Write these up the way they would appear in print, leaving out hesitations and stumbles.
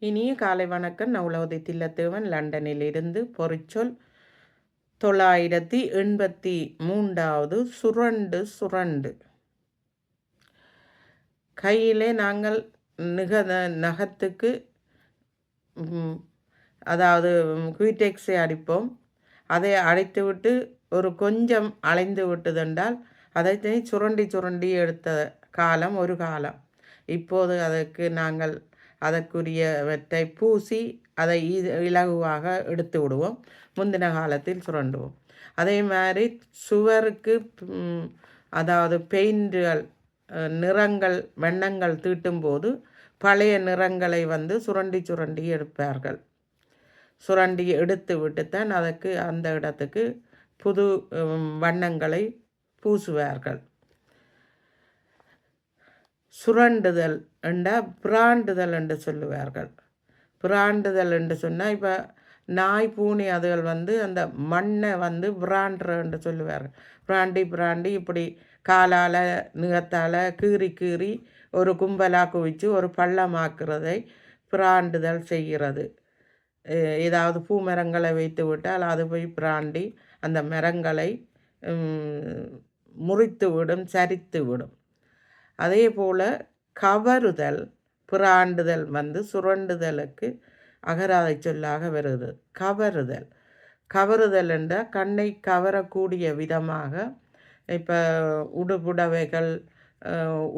இனிய காலை வணக்கம். நவுலவதி தில்லத்தேவன் லண்டனிலிருந்து. பொறிச்சொல் 983வது சுரண்டு சுரண்டு. கையிலே நாங்கள் நகத்துக்கு அதாவது குயிட்டெக்ஸை அடிப்போம். அதை அடைத்துவிட்டு ஒரு கொஞ்சம் அலைந்து விட்டதென்றால் அதை சுரண்டி சுரண்டி எடுத்த காலம் ஒரு காலம். இப்போது அதற்கு நாங்கள் அதற்குரியவற்றை பூசி அதை இலகுவாக எடுத்து விடுவோம். முந்தின காலத்தில் சுரண்டுவோம். அதே மாதிரி சுவருக்கு அதாவது பெயிண்டுகள் நிறங்கள் வண்ணங்கள் தீட்டும்போது பழைய நிறங்களை சுரண்டி சுரண்டி எடுப்பார்கள். சுரண்டி எடுத்து விட்டுத்தான் அதற்கு அந்த இடத்துக்கு புது வண்ணங்களை பூசுவார்கள். சுரண்டுதல் என்றால் பிராண்டுதல் என்று சொல்லுவார்கள். பிராண்டுதல் என்று சொன்னால் இப்போ நாய் பூனி அதுகள் அந்த மண்ணை பிராண்டுற என்று சொல்லுவார்கள். பிராண்டி இப்படி காலால் நிகத்தால் கீறி கீறி ஒரு கும்பலாக குவிச்சு ஒரு பள்ளமாக்குறதை பிராண்டுதல் செய்கிறது. ஏதாவது பூ மரங்களை வைத்து விட்டால் அது போய் பிராண்டி அந்த மரங்களை முறித்து விடும், சரித்து விடும். அதே போல் கவருதல் பிராண்டுதல் சுரண்டுதலுக்கு அகராதை சொல்லாக வருது. கவருதல் என்றால் கண்ணை கவரக்கூடிய விதமாக இப்போ உடுப்புடவைகள்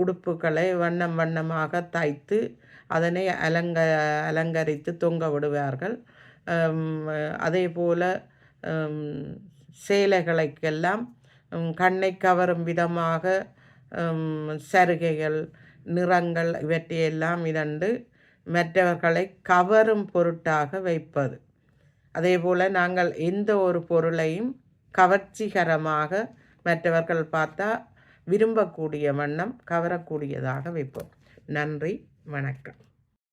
உடுப்புகளை வண்ணம் வண்ணமாக தைத்து அதனை அலங்கரித்து தொங்க விடுவார்கள். அதே போல் சேலைகளுக்கெல்லாம் கண்ணை கவரும் விதமாக சருகைகள் நிறங்கள் இவற்றையெல்லாம் மற்றவர்களை கவரும் பொருட்டாக வைப்பது. அதே போல் நாங்கள் எந்த ஒரு பொருளையும் கவர்ச்சிகரமாக மற்றவர்கள் பார்த்தா விரும்பக்கூடிய வண்ணம் கவரக்கூடியதாக வைப்போம். நன்றி, வணக்கம்.